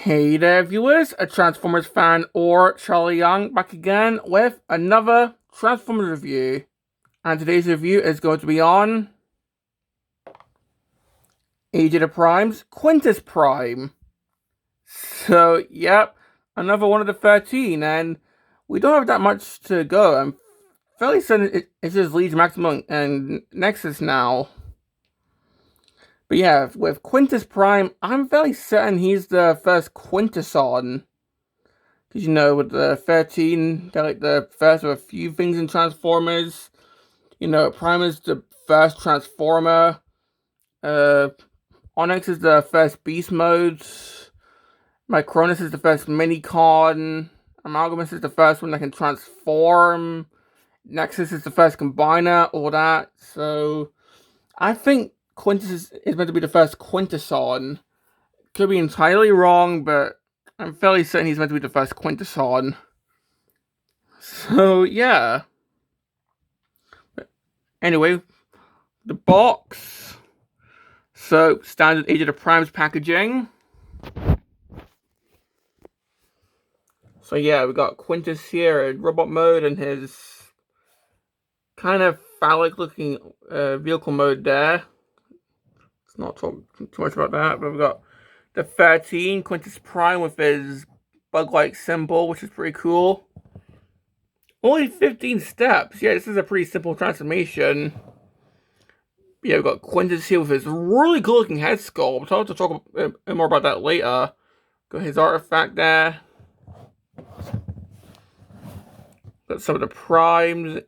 Hey there, viewers, a Transformers fan or Charlie Young back again with another Transformers review. And today's review is going to be on Age of the Primes, Quintus Prime. So, yep, another one of the 13, and we don't have that much to go. I'm fairly certain it's just Legion Maximum and Nexus now. But yeah, with Quintus Prime, I'm fairly certain he's the first Quintuson. Because, you know, with the 13, they're like the first of a few things in Transformers. You know, Prime is the first Transformer. Onyx is the first Beast Mode. Micronus is the first Minicon. Amalgamus is the first one that can transform. Nexus is the first Combiner, all that. So, I think Quintus is meant to be the first Quintuson. Could be entirely wrong, but I'm fairly certain he's meant to be the first Quintuson. So, yeah. Anyway, the box. So, standard Age of the Primes packaging. So, yeah, we got Quintus here in robot mode and his kind of phallic-looking vehicle mode there. Let's not talk too much about that, but we've got the 13, Quintus Prime with his bug-like symbol, which is pretty cool. Only 15 steps. Yeah, this is a pretty simple transformation. Yeah, we've got Quintus here with his really cool looking head sculpt. I'll have to talk more about that later. Got his artifact there. Got some of the primes,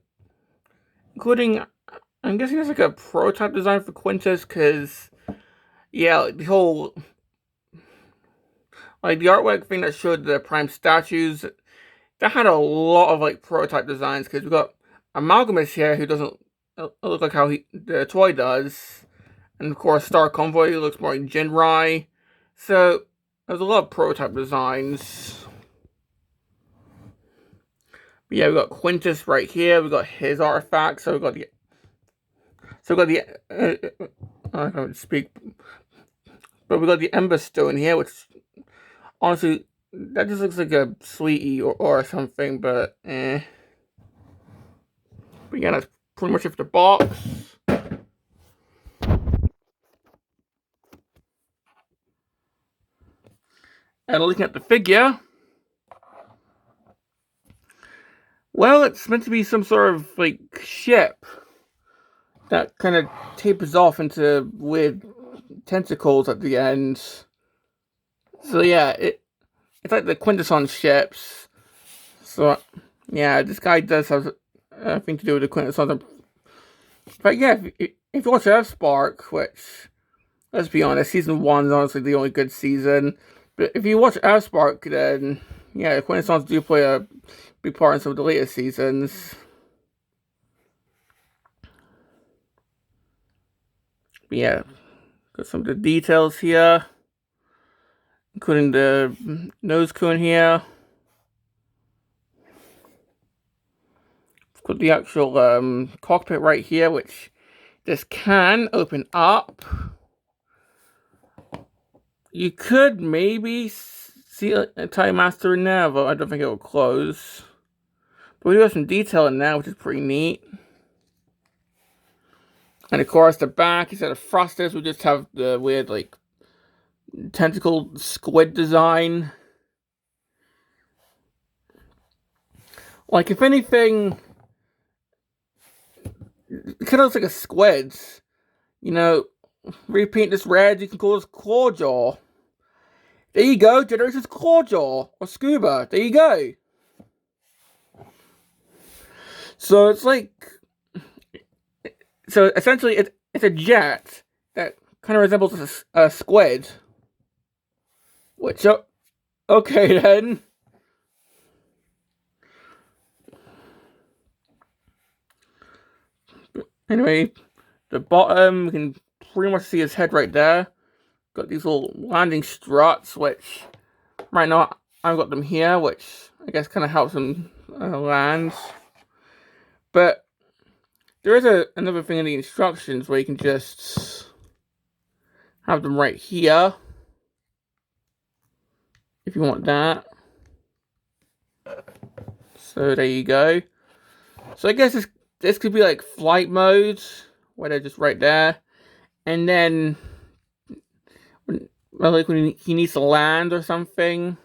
including, I'm guessing there's like a prototype design for Quintus, because, yeah, like the whole, like the artwork thing that showed the prime statues, that had a lot of like prototype designs, because we've got Amalgamus here who doesn't look like how the toy does. And of course, Star Convoy looks more like Jinrai. So, there's a lot of prototype designs. But yeah, we've got Quintus right here. We've got his artifact. So, we've got the I can't speak. But we've got the Ember Stone here, which, honestly, that just looks like a sweetie or something, but eh. But yeah, that's pretty much it for the box. And looking at the figure, well, it's meant to be some sort of like ship that kind of tapers off into weird tentacles at the end. So yeah, it's like the Quintuson ships. So yeah, this guy does have a thing to do with the Quintuson. But yeah, if you watch Earthspark, which, let's be honest, season 1 is honestly the only good season. But if you watch Earthspark, then yeah, the Quintusons do play a big part in some of the later seasons. But yeah, got some of the details here, including the nose cone here. Got the actual cockpit right here, which this can open up. You could maybe see a Time Master in there, but I don't think it will close. But we do have some detail in there, which is pretty neat. And of course, the back, instead of thrusters, we just have the weird, like, tentacle squid design. Like, if anything, it kind of looks like a squid. You know, repaint this red, you can call this Clawjaw. There you go, Generations Clawjaw, or Scuba, there you go. So it's like, so essentially it's a jet that kind of resembles a squid. Which, okay then. Anyway, the bottom, you can pretty much see his head right there. Got these little landing struts, which right now I've got them here, which I guess kind of helps him land. But there is another thing in the instructions where you can just have them right here. if you want that. So there you go. So I guess this could be like flight mode, where they're just right there. And then, like when he needs to land or something,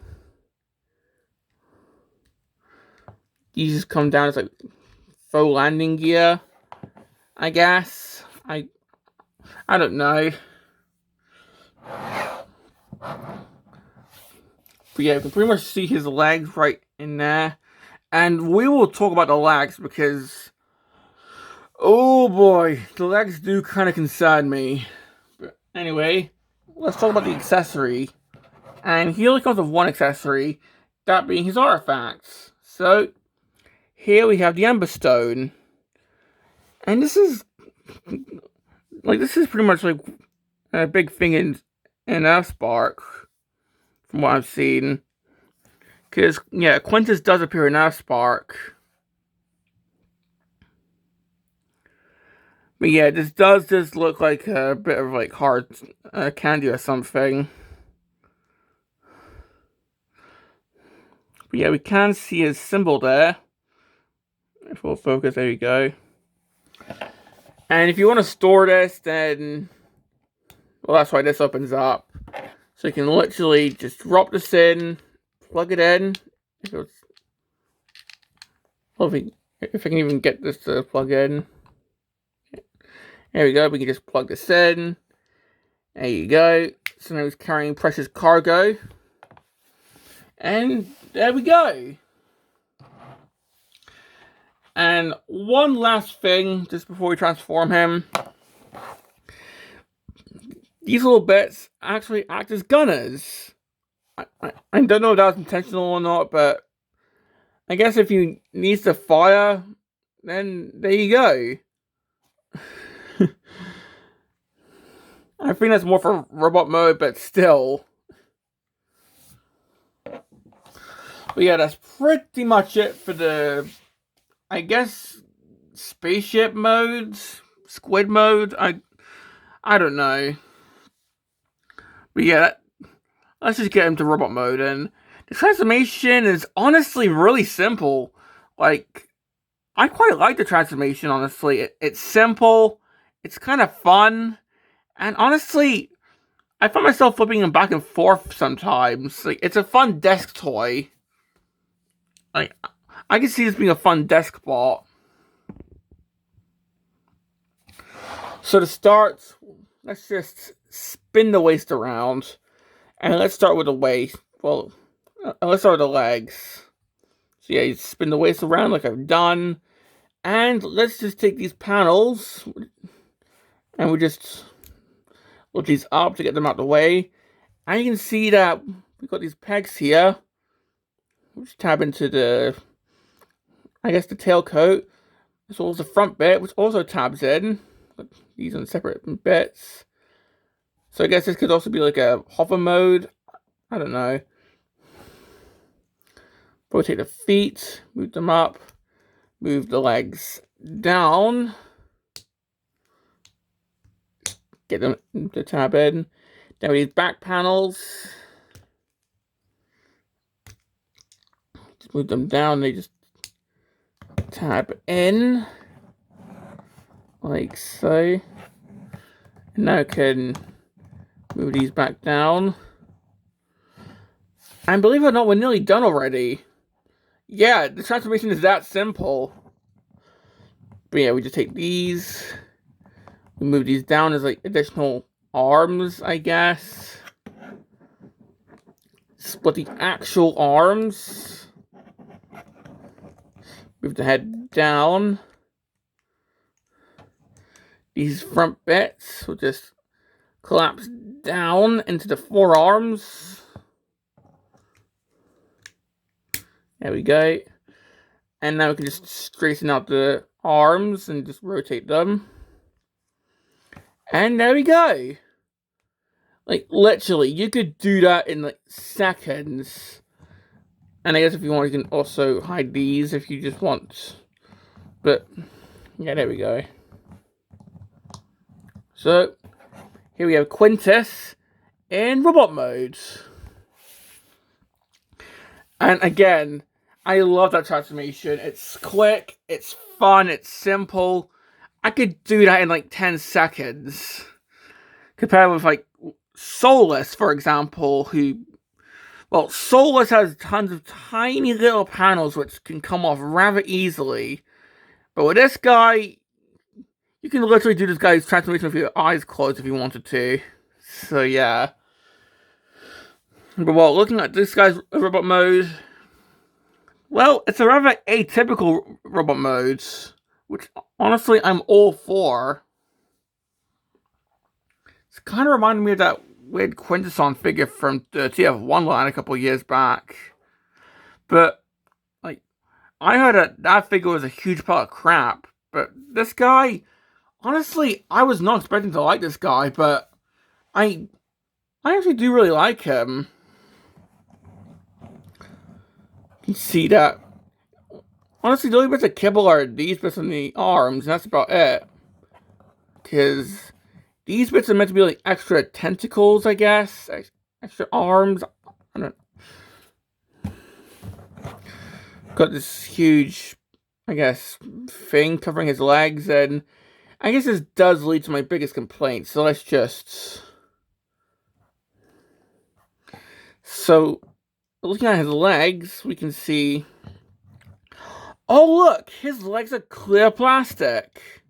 you just come down as like faux landing gear, I guess. I don't know. But yeah, you can pretty much see his legs right in there. And we will talk about the legs because, oh boy, the legs do kind of concern me. But anyway, let's talk about the accessory. And he only comes with one accessory, that being his artifacts. So, here we have the Ember Stone. And this is pretty much like a big thing in Earthspark, from what I've seen. Because, yeah, Quintus does appear in Earthspark. But yeah, this does just look like a bit of like hard candy or something. But yeah, we can see his symbol there. If we'll focus, there you go. And if you want to store this, then, well, that's why this opens up. So you can literally just drop this in, plug it in. If I can even get this to plug in. There we go, we can just plug this in. There you go. So now he's carrying precious cargo. And there we go. And one last thing, just before we transform him. These little bits actually act as gunners. I don't know if that was intentional or not, but I guess if he needs to fire, then there you go. I think that's more for robot mode, but still. But yeah, that's pretty much it for the, I guess, spaceship modes, squid mode. I don't know. But yeah, let's just get into robot mode. And the transformation is honestly really simple. Like, I quite like the transformation, honestly. It's simple, it's kind of fun, and honestly, I find myself flipping them back and forth sometimes. Like, it's a fun desk toy. Like, I can see this being a fun desk bot. So to start, let's just spin the waist around. And let's start with the waist. Well, let's start with the legs. So yeah, you spin the waist around like I've done. And let's just take these panels. And we just lift these up to get them out of the way. And you can see that we've got these pegs here. Which tab into the, I guess, the tail coat. As well as the front bit, which also tabs in. These on separate bits. So I guess this could also be like a hover mode. I don't know. Rotate the feet, move them up, move the legs down. Get them to tab in. Then we need back panels. Just move them down, they just tab in. Like so. And now I can move these back down. And believe it or not, we're nearly done already. Yeah, the transformation is that simple. But yeah, we just take these. We move these down as like additional arms, I guess. Split the actual arms. Move the head down. These front bits will just collapse down into the forearms. There we go. And now we can just straighten out the arms and just rotate them. And there we go. Like, literally, you could do that in, like, seconds. And I guess if you want, you can also hide these if you just want. But, yeah, there we go. So, here we have Quintus in robot mode. And again, I love that transformation. It's quick, it's fun, it's simple. I could do that in like 10 seconds. Compared with like Solus, for example, well, Solus has tons of tiny little panels which can come off rather easily. But with this guy, you can literally do this guy's transformation with your eyes closed if you wanted to. So yeah. But while looking at this guy's robot mode, well, it's a rather atypical robot mode, which honestly I'm all for. It's kind of reminded me of that weird Quintus figure from the TF1 line a couple years back. But, like, I heard that figure was a huge pile of crap. But this guy, honestly, I was not expecting to like this guy, but I actually do really like him. You can see that. Honestly, the only bits of kibble are these bits on the arms, and that's about it. Because these bits are meant to be like extra tentacles, I guess. Extra arms. I don't know. Got this huge, I guess, thing covering his legs, and I guess this does lead to my biggest complaint. So let's just... So, looking at his legs, we can see... Oh look! His legs are clear plastic!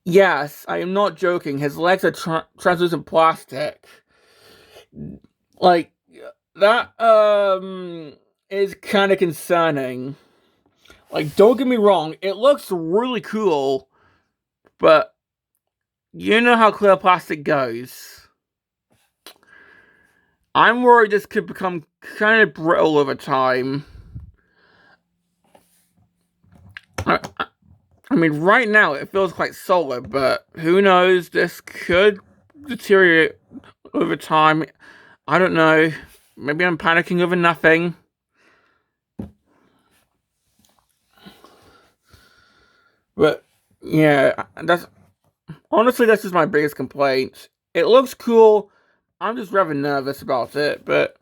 Yes, I am not joking. His legs are translucent plastic. Like, that, is kind of concerning. Like, don't get me wrong, it looks really cool, but you know how clear plastic goes. I'm worried this could become kind of brittle over time. I mean, right now it feels quite solid, but who knows? This could deteriorate over time. I don't know. Maybe I'm panicking over nothing. But yeah, honestly that's just my biggest complaint. It looks cool. I'm just rather nervous about it. But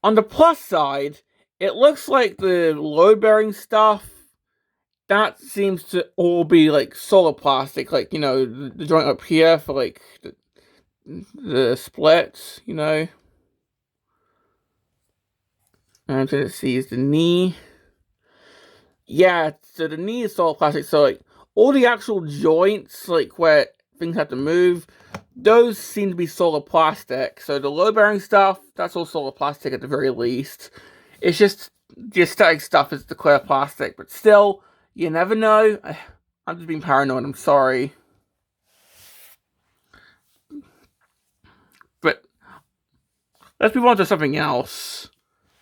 on the plus side, it looks like the load-bearing stuff, that seems to all be like solid plastic, like, you know, the joint up here for like the splits, you know. And let's see, is the knee. Yeah, so the knee is solid plastic, so like all the actual joints, like where things have to move, those seem to be solid plastic. So the load-bearing stuff, that's all solid plastic at the very least. It's just the aesthetic stuff is the clear plastic, but still, you never know. I'm just being paranoid, I'm sorry. But let's move on to something else.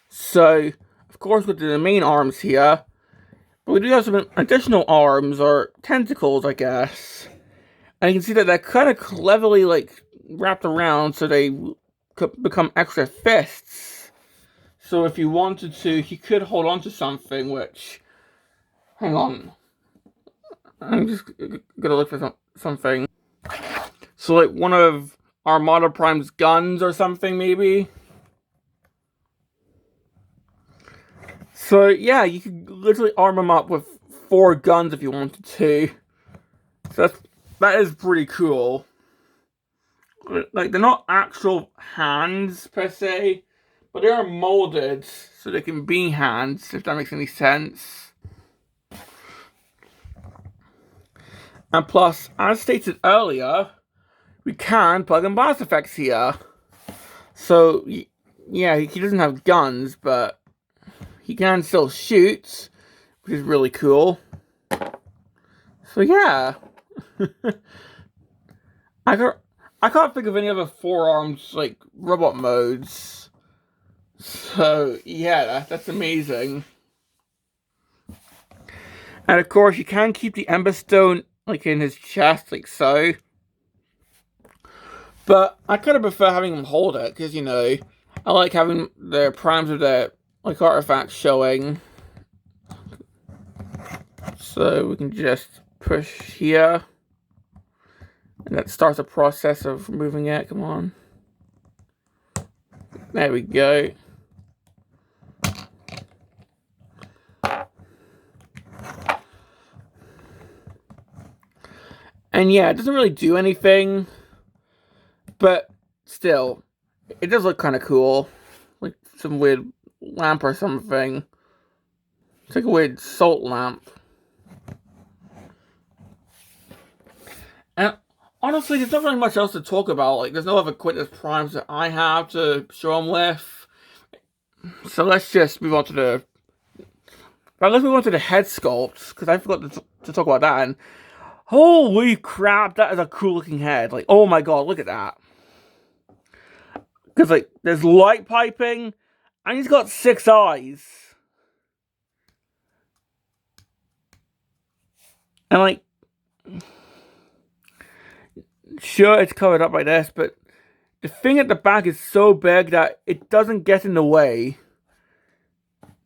So, of course, with the main arms here, but we do have some additional arms, or tentacles, I guess. And you can see that they're kind of cleverly, like, wrapped around so they could become extra fists. So if you wanted to, you could hold on to something, which... Hang on. I'm just gonna look for something. So, like, one of Armada Prime's guns or something, maybe? So, yeah, you could literally arm them up with 4 guns if you wanted to. So that is pretty cool. Like, they're not actual hands, per se, but they are molded so they can be hands, if that makes any sense. And plus, as stated earlier, we can plug in blast effects here. So, yeah, he doesn't have guns, but he can still shoot, which is really cool. So, yeah. I can't think of any other forearms, like, robot modes. So, yeah, that's amazing. And of course, you can keep the Ember Stone, like, in his chest, like so. But I kind of prefer having him hold it, because, you know, I like having the primes of their, like, artifacts showing. So we can just push here. And that starts the process of removing it. Come on. There we go. And yeah, it doesn't really do anything, but still, it does look kind of cool. Like some weird lamp or something. It's like a weird salt lamp. And honestly, there's not really much else to talk about. Like, there's no other Quintus primes that I have to show them with. So let's just move on to the... But let's move on to the head sculpt, because I forgot to talk about that. And holy crap, that is a cool looking head. Like, oh my god, look at that. Because, like, there's light piping, and he's got 6 eyes. And, like, sure, it's covered up by this, but the thing at the back is so big that it doesn't get in the way.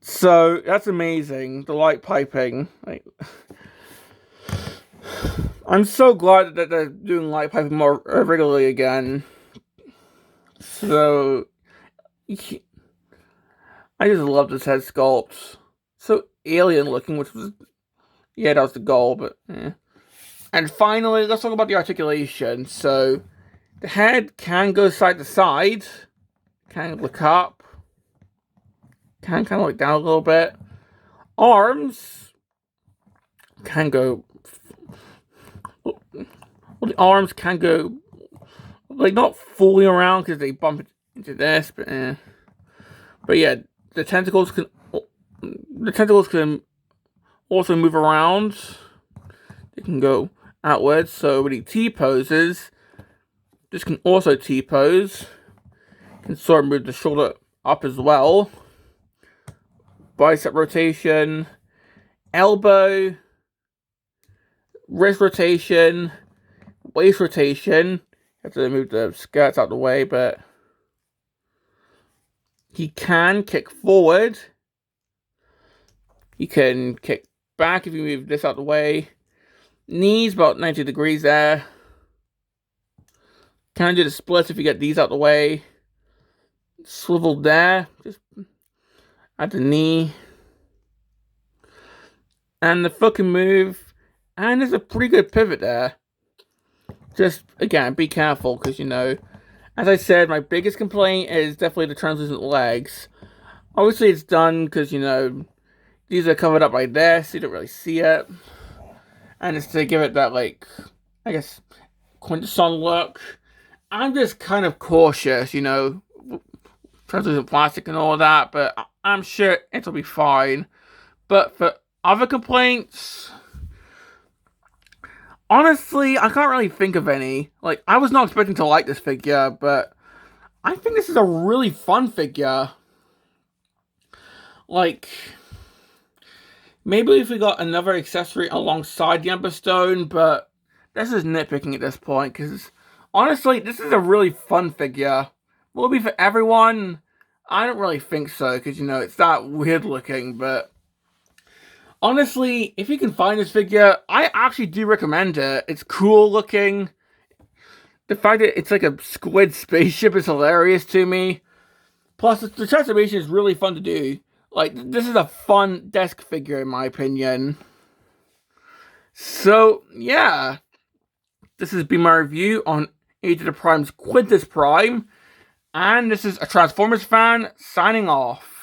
So, that's amazing, the light piping. Like, I'm so glad that they're doing light piping more regularly again. So, I just love this head sculpt. So alien looking, which was... Yeah, that was the goal, but... Eh. And finally, let's talk about the articulation. So, the head can go side to side. Can look up. Can kind of look down a little bit. Arms can go... Well, the arms can go... Like, not fully around because they bump into this, but... Eh. But yeah, the tentacles can also move around. They can go outwards. So when he T-poses, this can also T-pose. Can sort of move the shoulder up as well. Bicep rotation, elbow, wrist rotation, waist rotation. Have to move the skirts out of the way, but he can kick forward. You can kick back if you move this out of the way. Knees about 90 degrees there. Can do the splits if you get these out of the way. Swivel there. Just at the knee. And the foot can move. And there's a pretty good pivot there. Just, again, be careful because, you know, as I said, my biggest complaint is definitely the translucent legs. Obviously, it's done because, you know, these are covered up by this. You don't really see it. And it's to give it that, like, I guess, Quintus look. I'm just kind of cautious, you know, translucent plastic and all that, but I'm sure it'll be fine. But for other complaints, honestly, I can't really think of any. Like, I was not expecting to like this figure, but I think this is a really fun figure. Like, maybe if we got another accessory alongside the Ember Stone, but this is nitpicking at this point, because honestly, this is a really fun figure. Will it be for everyone? I don't really think so, because, you know, it's that weird looking, but honestly, if you can find this figure, I actually do recommend it. It's cool looking. The fact that it's like a squid spaceship is hilarious to me. Plus, the transformation is really fun to do. Like, this is a fun desk figure, in my opinion. So, yeah. This has been my review on Age of the Prime's Quintus Prime. And this is a Transformers fan signing off.